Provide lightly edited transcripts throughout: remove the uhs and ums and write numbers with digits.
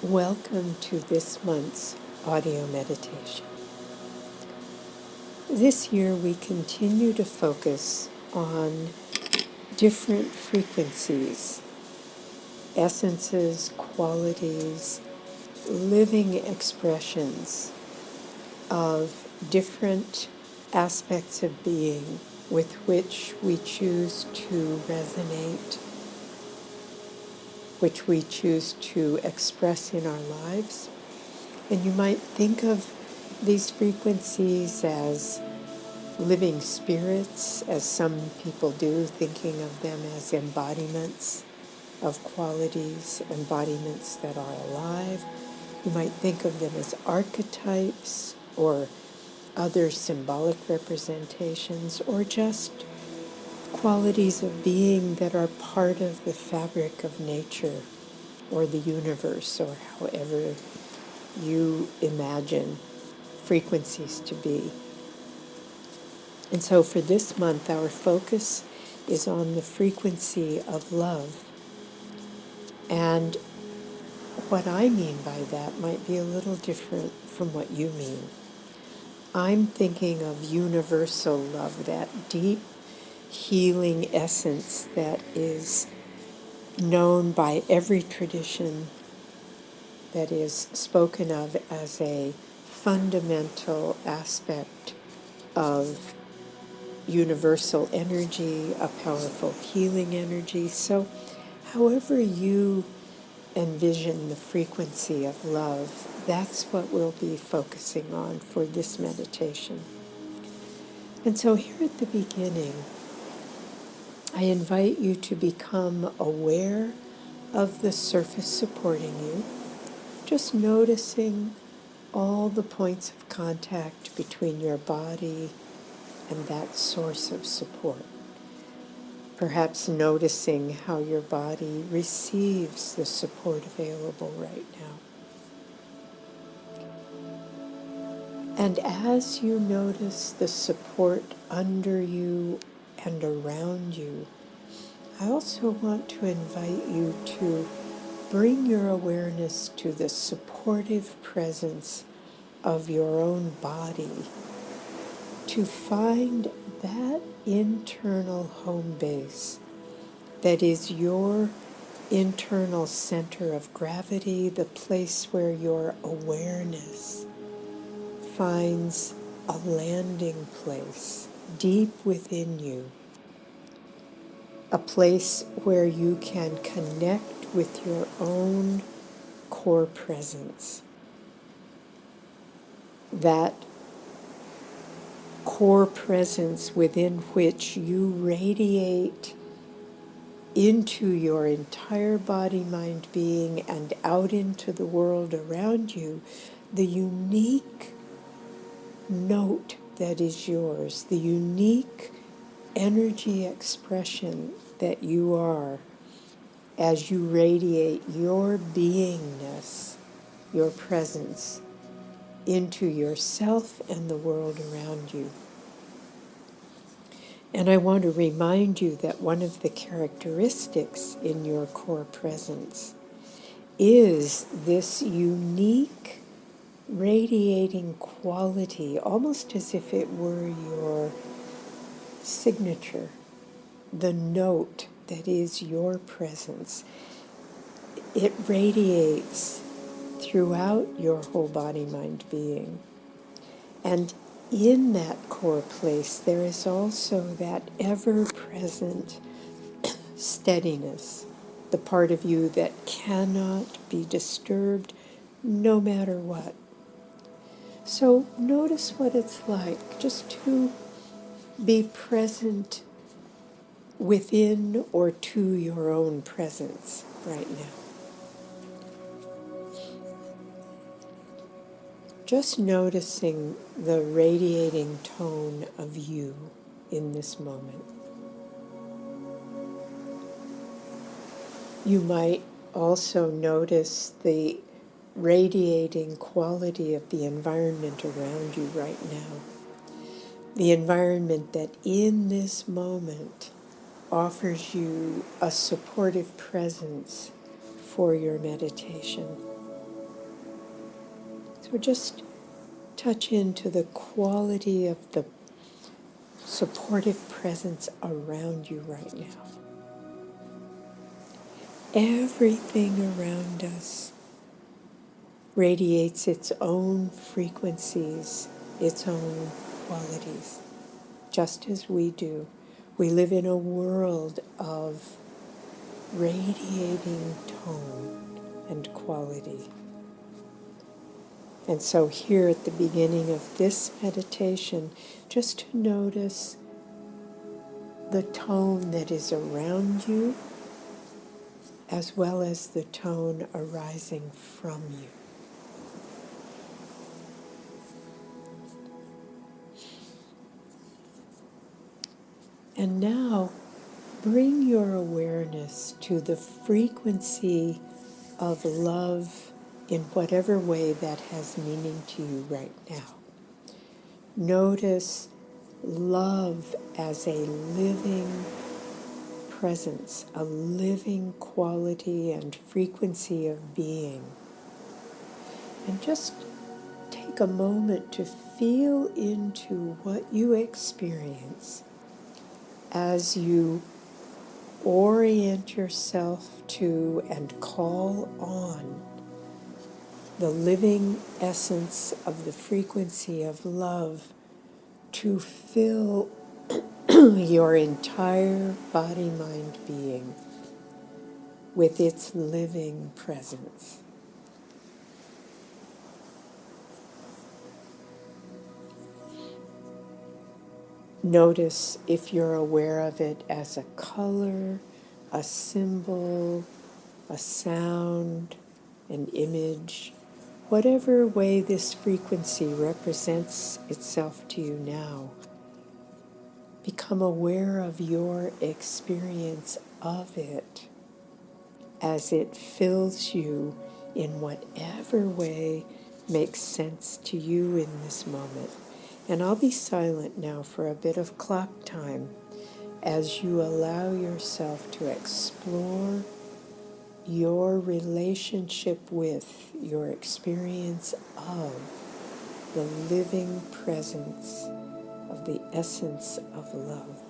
Welcome to this month's audio meditation. This year we continue to focus on different frequencies, essences, qualities, living expressions of different aspects of being with which we choose to resonate, which we choose to express in our lives. And you might think of these frequencies as living spirits, as some people do, thinking of them as embodiments of qualities, embodiments that are alive. You might think of them as archetypes or other symbolic representations, or just qualities of being that are part of the fabric of nature or the universe, or however you imagine frequencies to be. And so for this month, our focus is on the frequency of love. And what I mean by that might be a little different from what you mean. I'm thinking of universal love, that deep healing essence that is known by every tradition, that is spoken of as a fundamental aspect of universal energy, a powerful healing energy. So however you envision the frequency of love, that's what we'll be focusing on for this meditation. And so here at the beginning, I invite you to become aware of the surface supporting you, just noticing all the points of contact between your body and that source of support. Perhaps noticing how your body receives the support available right now. And as you notice the support under you and around you, I also want to invite you to bring your awareness to the supportive presence of your own body, to find that internal home base that is your internal center of gravity, the place where your awareness finds a landing place deep within you, a place where you can connect with your own core presence. That core presence within which you radiate into your entire body, mind, being, and out into the world around you, the unique note that is yours, the unique energy expression that you are as you radiate your beingness, your presence, into yourself and the world around you. And I want to remind you that one of the characteristics in your core presence is this unique radiating quality, almost as if it were your signature, the note that is your presence. It radiates throughout your whole body, mind, being. And in that core place, there is also that ever-present steadiness, the part of you that cannot be disturbed no matter what. So notice what it's like just to be present within or to your own presence right now. Just noticing the radiating tone of you in this moment. You might also notice the radiating quality of the environment around you right now. The environment that in this moment offers you a supportive presence for your meditation. So just touch into the quality of the supportive presence around you right now. Everything around us radiates its own frequencies, its own qualities, just as we do. We live in a world of radiating tone and quality. And so here at the beginning of this meditation, just to notice the tone that is around you, as well as the tone arising from you. And now, bring your awareness to the frequency of love in whatever way that has meaning to you right now. Notice love as a living presence, a living quality and frequency of being. And just take a moment to feel into what you experience as you orient yourself to and call on the living essence of the frequency of love to fill your entire body, mind, being with its living presence. Notice if you're aware of it as a color, a symbol, a sound, an image, whatever way this frequency represents itself to you now. Become aware of your experience of it as it fills you in whatever way makes sense to you in this moment. And I'll be silent now for a bit of clock time as you allow yourself to explore your relationship with, your experience of the living presence of the essence of love.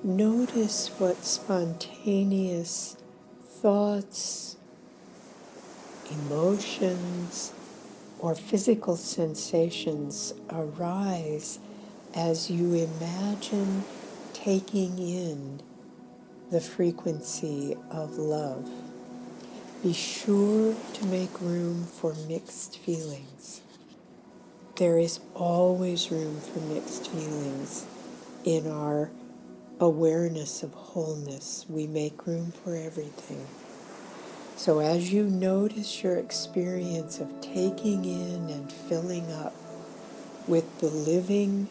Notice what spontaneous thoughts, emotions, or physical sensations arise as you imagine taking in the frequency of love. Be sure to make room for mixed feelings. There is always room for mixed feelings in our awareness of wholeness. We make room for everything. So as you notice your experience of taking in and filling up with the living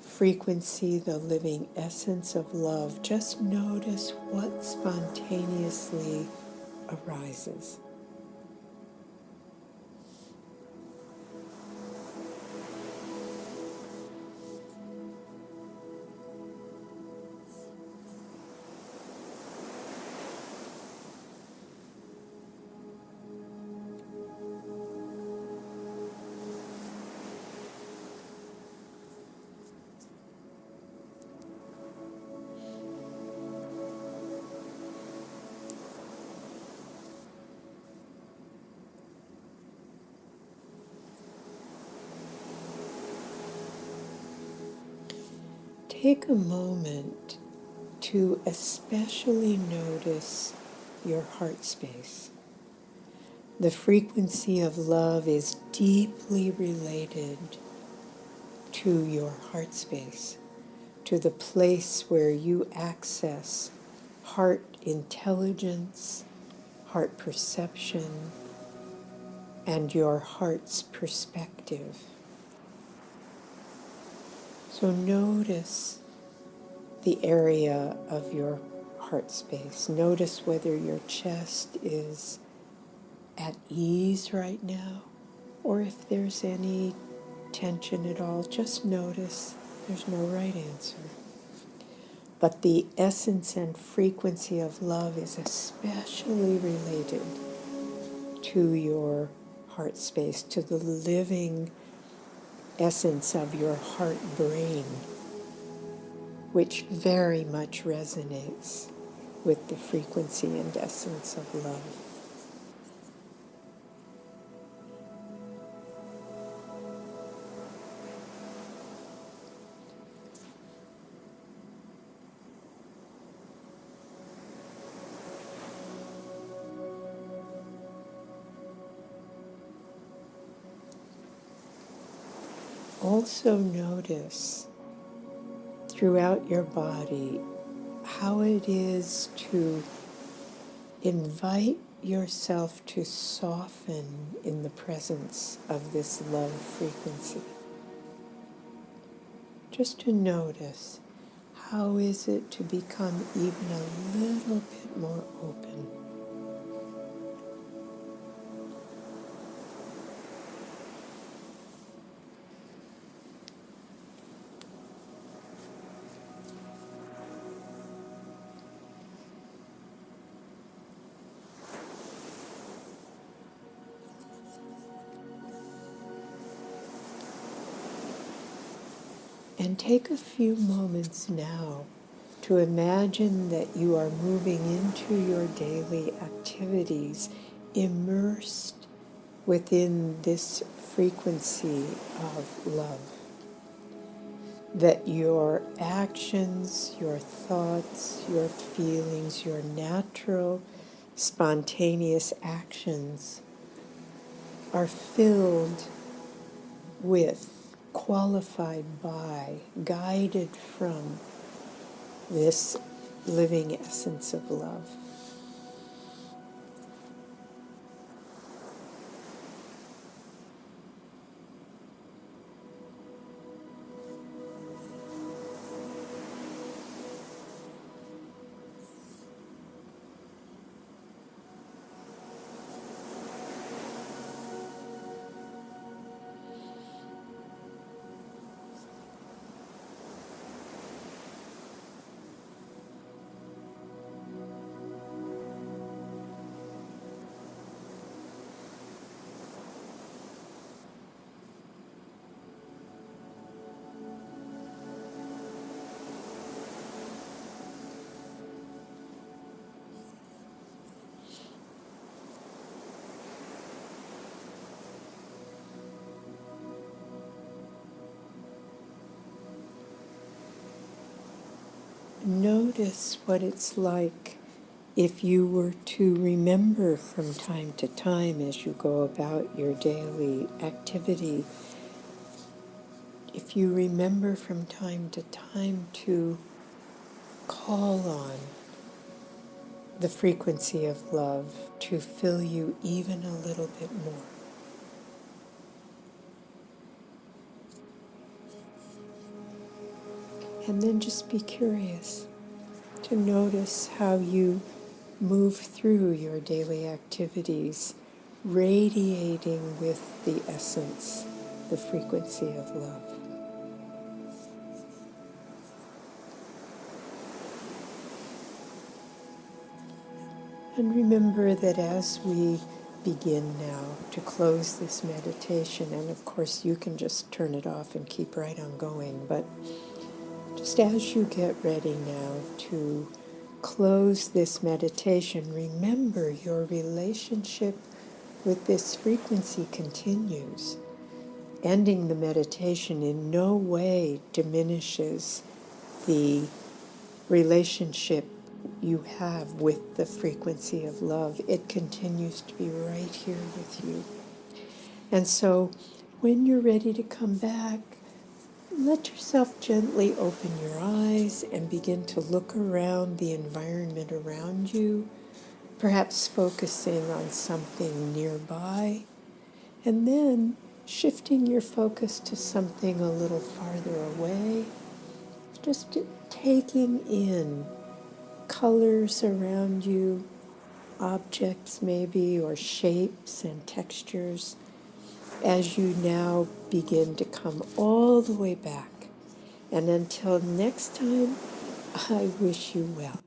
frequency, the living essence of love, just notice what spontaneously arises. take a moment to especially notice your heart space. The frequency of love is deeply related to your heart space, to the place where you access heart intelligence, heart perception, and your heart's perspective. So notice the area of your heart space. Notice whether your chest is at ease right now, or if there's any tension at all. Just notice. There's no right answer. But the essence and frequency of love is especially related to your heart space, to the living essence of your heart brain, which very much resonates with the frequency and essence of love. Also notice throughout your body how it is to invite yourself to soften in the presence of this love frequency. Just to notice, how is it to become even a little bit more open? And take a few moments now to imagine that you are moving into your daily activities immersed within this frequency of love. That your actions, your thoughts, your feelings, your natural, spontaneous actions are filled with, qualified by, guided from this living essence of love. Notice what it's like if you were to remember from time to time as you go about your daily activity, if you remember from time to time to call on the frequency of love to fill you even a little bit more. And then just be curious to notice how you move through your daily activities, radiating with the essence, the frequency of love. And remember that as we begin now to close this meditation, and of course you can just turn it off and keep right on going, but just as you get ready now to close this meditation, remember your relationship with this frequency continues. Ending the meditation in no way diminishes the relationship you have with the frequency of love. It continues to be right here with you. And so when you're ready to come back, let yourself gently open your eyes and begin to look around the environment around you, perhaps focusing on something nearby, and then shifting your focus to something a little farther away, just taking in colors around you, objects maybe, or shapes and textures, as you now begin to come all the way back. And until next time, I wish you well.